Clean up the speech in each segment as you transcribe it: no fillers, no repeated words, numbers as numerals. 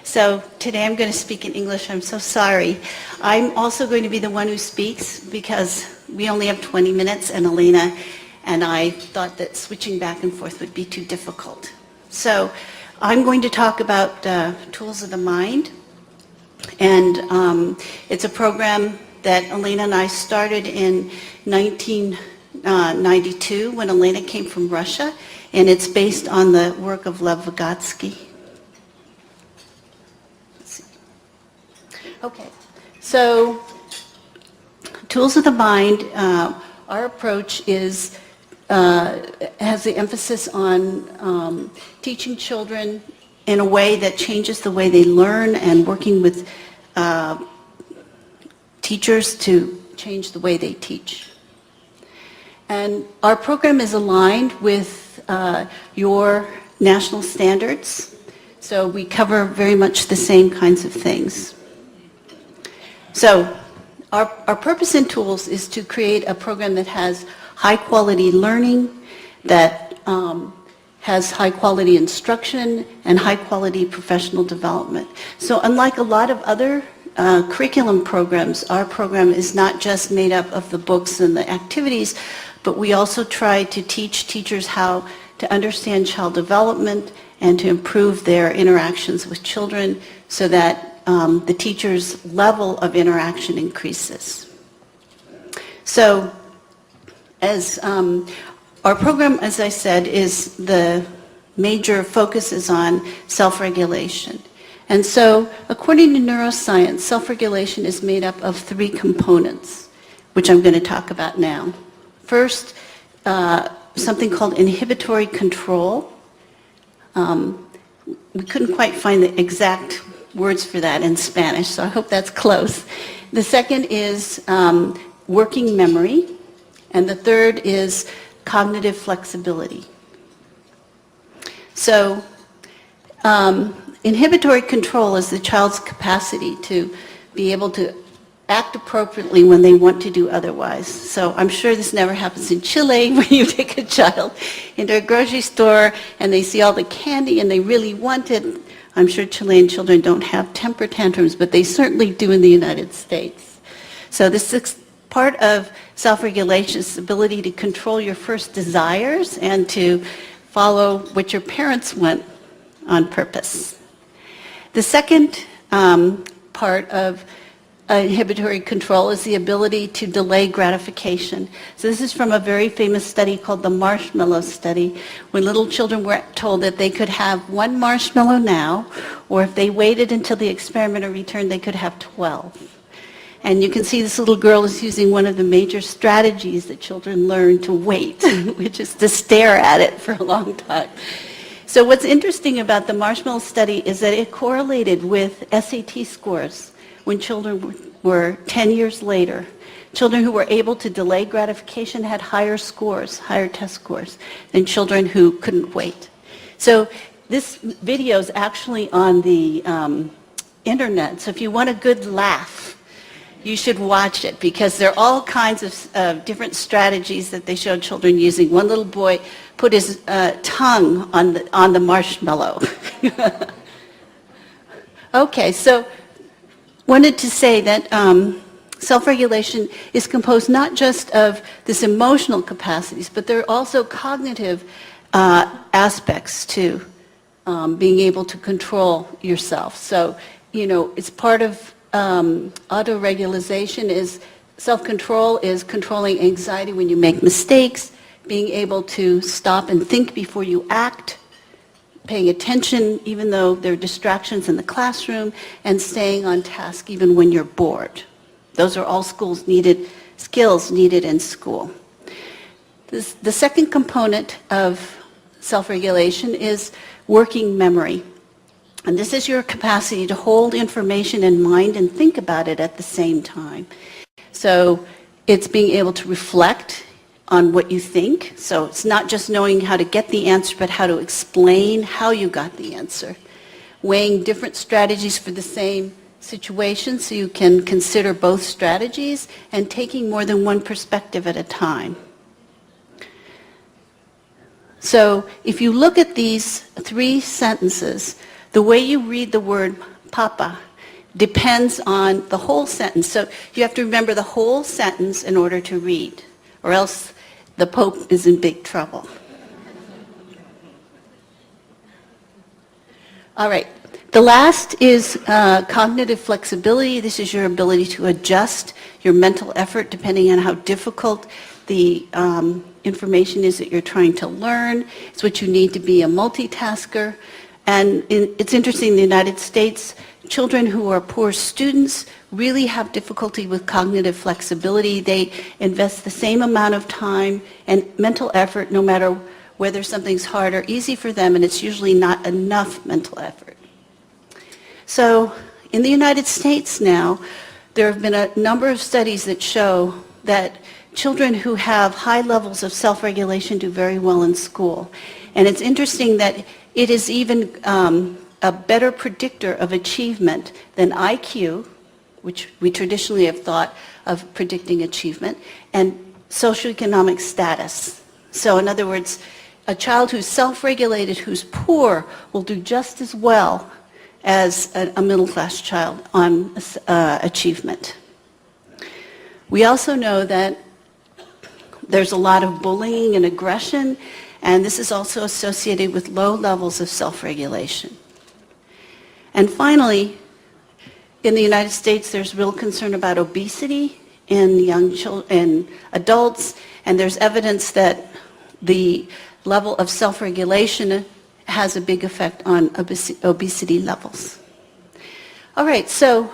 So today I'm going to speak in English. I'm so sorry. I'm also going to be the one who speaks because we only have 20 minutes and Elena and I thought that switching back and forth would be too difficult. So I'm going to talk about Tools of the Mind. And it's a program that Elena and I started in 1992 when Elena came from Russia. And it's based on the work of Lev Vygotsky. Okay, so Tools of the Mind, our approach is, has the emphasis on teaching children in a way that changes the way they learn and working with teachers to change the way they teach. And our program is aligned with your national standards, so we cover very much the same kinds of things. So our purpose in Tools is to create a program that has high-quality learning, that has high-quality instruction, and high-quality professional development. So unlike a lot of other curriculum programs, our program is not just made up of the books and the activities, but we also try to teach teachers how to understand child development and to improve their interactions with children so that the teacher's level of interaction increases. So as our program, as I said, is the major focus is on self-regulation. And so according to neuroscience, self-regulation is made up of three components, which I'm going to talk about now. First, something called inhibitory control. We couldn't quite find the exact words for that in Spanish, so I hope that's close. The second is working memory, and the third is cognitive flexibility. So inhibitory control is the child's capacity to be able to act appropriately when they want to do otherwise. So I'm sure this never happens in Chile, where you take a child into a grocery store and they see all the candy and they really want it. I'm sure Chilean children don't have temper tantrums, but they certainly do in the United States. So this is part of self-regulation, is the ability to control your first desires and to follow what your parents want on purpose. The second part of inhibitory control is the ability to delay gratification. So this is from a very famous study called the marshmallow study, when little children were told that they could have one marshmallow now, or if they waited until the experimenter returned, they could have 12. And you can see this little girl is using one of the major strategies that children learn to wait, which is to stare at it for a long time. So what's interesting about the marshmallow study is that it correlated with SAT scores when children were 10 years later. Children who were able to delay gratification had higher scores, higher test scores, than children who couldn't wait. So this video is actually on the internet, so if you want a good laugh, you should watch it, because there are all kinds of different strategies that they showed children using. One little boy put his tongue on the marshmallow. Okay, so wanted to say that self-regulation is composed not just of this emotional capacities, but there are also cognitive aspects to being able to control yourself. So, you know, it's part of auto-regulation is self-control is controlling anxiety when you make mistakes, being able to stop and think before you act, paying attention even though there are distractions in the classroom, and staying on task even when you're bored. Those are all skills needed in school. The second component of self-regulation is working memory. And this is your capacity to hold information in mind and think about it at the same time. So it's being able to reflect on what you think. So it's not just knowing how to get the answer, but how to explain how you got the answer. Weighing different strategies for the same situation so you can consider both strategies, and taking more than one perspective at a time. So if you look at these three sentences, the way you read the word papa, depends on the whole sentence. So you have to remember the whole sentence in order to read, or else the Pope is in big trouble. All right. The last is cognitive flexibility. This is your ability to adjust your mental effort depending on how difficult the information is that you're trying to learn. It's what you need to be a multitasker. And it's interesting, in the United States, children who are poor students really have difficulty with cognitive flexibility. They invest the same amount of time and mental effort no matter whether something's hard or easy for them, and it's usually not enough mental effort. So in the United States now, there have been a number of studies that show that children who have high levels of self-regulation do very well in school. And it's interesting that it is even a better predictor of achievement than IQ, which we traditionally have thought of predicting achievement, and socioeconomic status. So in other words, a child who's self-regulated, who's poor, will do just as well as a middle-class child on achievement. We also know that there's a lot of bullying and aggression, and this is also associated with low levels of self-regulation. And finally, in the United States, there's real concern about obesity in young children and adults, and there's evidence that the level of self-regulation has a big effect on obesity levels. All right, so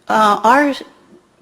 our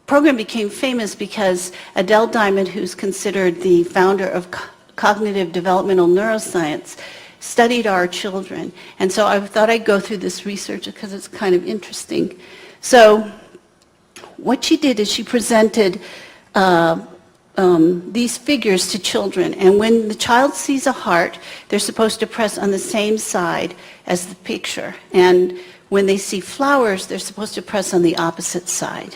program became famous because Adele Diamond, who's considered the founder of cognitive developmental neuroscience, studied our children. And so I thought I'd go through this research because it's kind of interesting. So what she did is she presented these figures to children, and when the child sees a heart, they're supposed to press on the same side as the picture, and when they see flowers, they're supposed to press on the opposite side.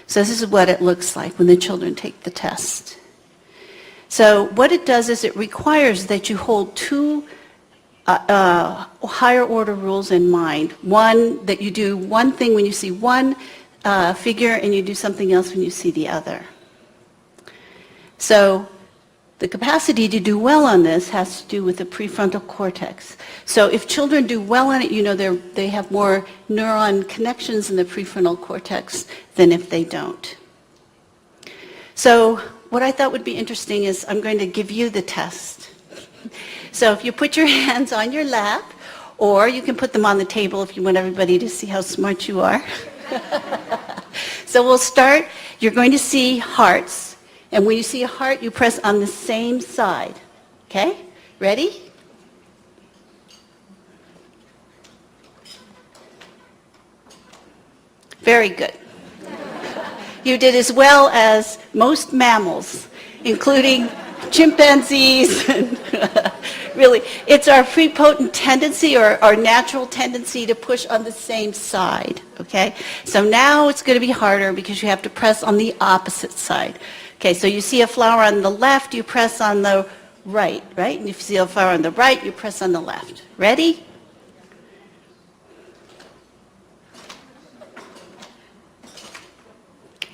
So this is what it looks like when the children take the test. So what it does is it requires that you hold two higher order rules in mind. One, that you do one thing when you see one figure and you do something else when you see the other. So the capacity to do well on this has to do with the prefrontal cortex. So if children do well on it, you know they have more neuron connections in the prefrontal cortex than if they don't. So what I thought would be interesting is I'm going to give you the test. So if you put your hands on your lap, or you can put them on the table if you want everybody to see how smart you are. So we'll start. You're going to see hearts. And when you see a heart, you press on the same side. Okay? Ready? Very good. You did as well as most mammals, including chimpanzees. Really, it's our prepotent tendency or our natural tendency to push on the same side. Okay? So now it's going to be harder because you have to press on the opposite side. Okay, so you see a flower on the left, you press on the right, right? And if you see a flower on the right, you press on the left. Ready?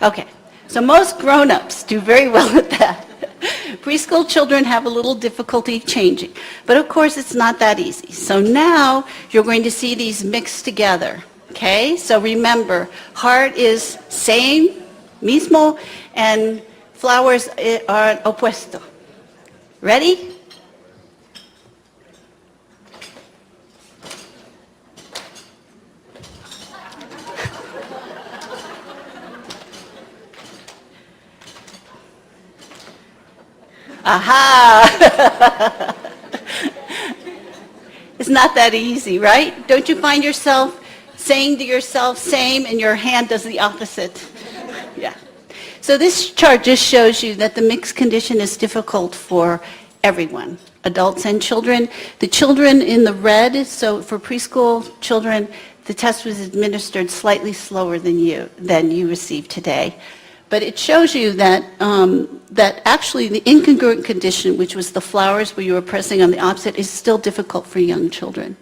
Okay, so most grown-ups do very well at that. Preschool children have a little difficulty changing. But of course, it's not that easy. So now you're going to see these mixed together. Okay, so remember, heart is same, mismo, and flowers are opuesto. Ready? Aha! It's not that easy, right? Don't you find yourself saying to yourself, same, and your hand does the opposite? Yeah. So this chart just shows you that the mixed condition is difficult for everyone, adults and children. The children in the red, so for preschool children, the test was administered slightly slower than you received today. But it shows you that, that actually the incongruent condition, which was the flowers where you were pressing on the opposite, is still difficult for young children.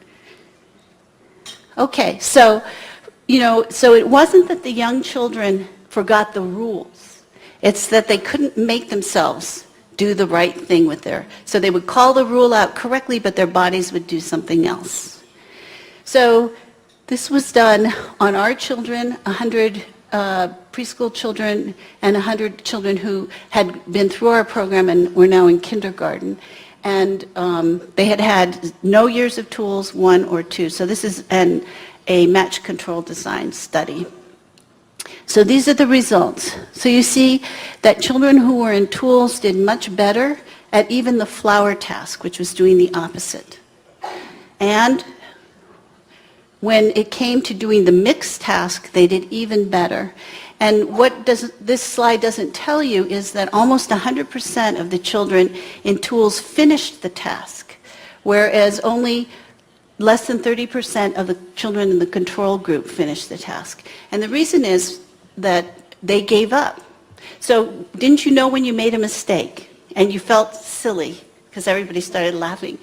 Okay, so, so it wasn't that the young children forgot the rules. It's that they couldn't make themselves do the right thing with so they would call the rule out correctly, but their bodies would do something else. So this was done on our children, 100 preschool children and 100 children who had been through our program and were now in kindergarten. And they had no years of tools, 1 or 2. So this is a match control design study. So these are the results. So you see that children who were in tools did much better at even the flower task, which was doing the opposite. And when it came to doing the mixed task, they did even better. And what this slide doesn't tell you is that almost 100% of the children in tools finished the task, whereas only less than 30% of the children in the control group finished the task. And the reason is that they gave up. So didn't you know when you made a mistake and you felt silly because everybody started laughing?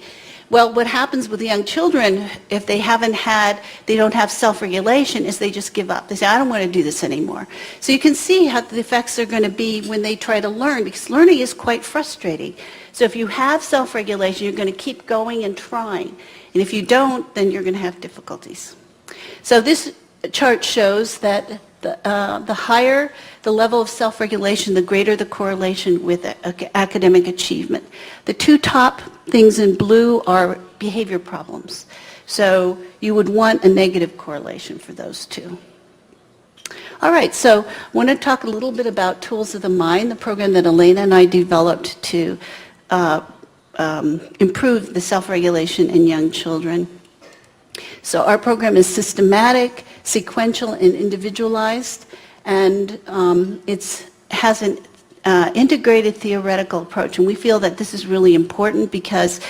Well, what happens with young children, if they don't have self-regulation, is they just give up. They say, I don't want to do this anymore. So you can see how the effects are going to be when they try to learn, because learning is quite frustrating. So if you have self-regulation, you're going to keep going and trying. And if you don't, then you're going to have difficulties. So this chart shows that the higher the level of self-regulation, the greater the correlation with academic achievement. The 2 top things in blue are behavior problems. So you would want a negative correlation for those 2. All right, so I want to talk a little bit about Tools of the Mind, the program that Elena and I developed to improve the self-regulation in young children. So our program is systematic, sequential, and individualized, and it has an integrated theoretical approach. And we feel that this is really important because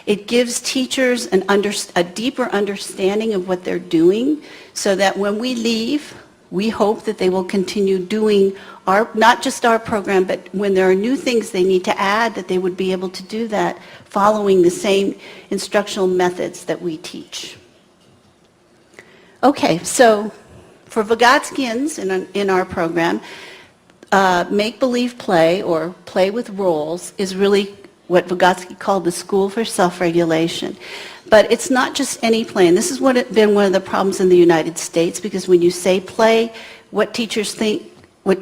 it gives teachers a deeper understanding of what they're doing, so that when we leave, we hope that they will continue doing not just our program, but when there are new things they need to add, that they would be able to do that following the same instructional methods that we teach. Okay, so for Vygotskians in our program, make-believe play, or play with roles, is really what Vygotsky called the school for self-regulation. But it's not just any play, and this has been one of the problems in the United States, because when you say play, what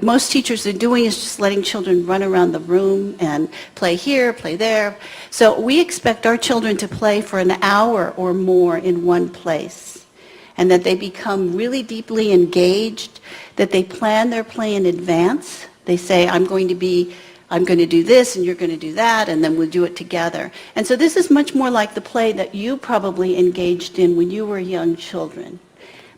most teachers are doing is just letting children run around the room and play here, play there. So we expect our children to play for an hour or more in one place, and that they become really deeply engaged, that they plan their play in advance. They say, I'm going to do this and you're going to do that, and then we'll do it together. And so this is much more like the play that you probably engaged in when you were young children.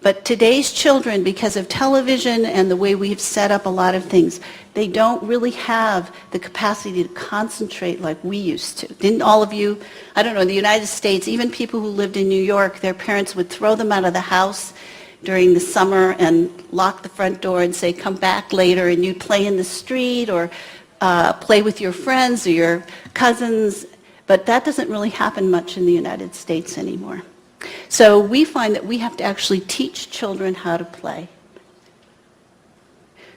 But today's children, because of television and the way we've set up a lot of things, they don't really have the capacity to concentrate like we used to. Didn't all of you, I don't know, in the United States, even people who lived in New York, their parents would throw them out of the house during the summer and lock the front door and say, come back later, and you'd play in the street or play with your friends or your cousins. But that doesn't really happen much in the United States anymore. So we find that we have to actually teach children how to play.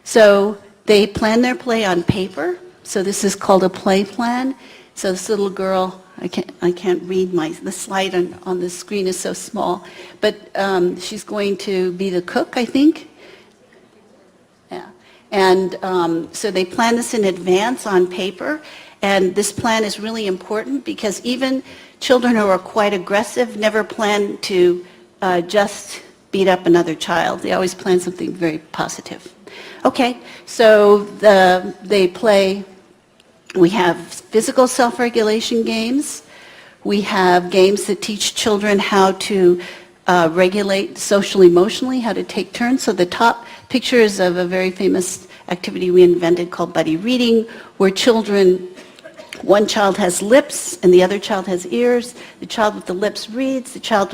So they plan their play on paper. So this is called a play plan. So this little girl, I can't read the slide on the screen is so small, but she's going to be the cook, I think. Yeah. And so they plan this in advance on paper. And this plan is really important because even children who are quite aggressive never plan to just beat up another child. They always plan something very positive. Okay, so they play, we have physical self-regulation games. We have games that teach children how to regulate social-emotionally, how to take turns. So the top picture is of a very famous activity we invented called buddy reading, where one child has lips and the other child has ears. The child with the lips reads, the child with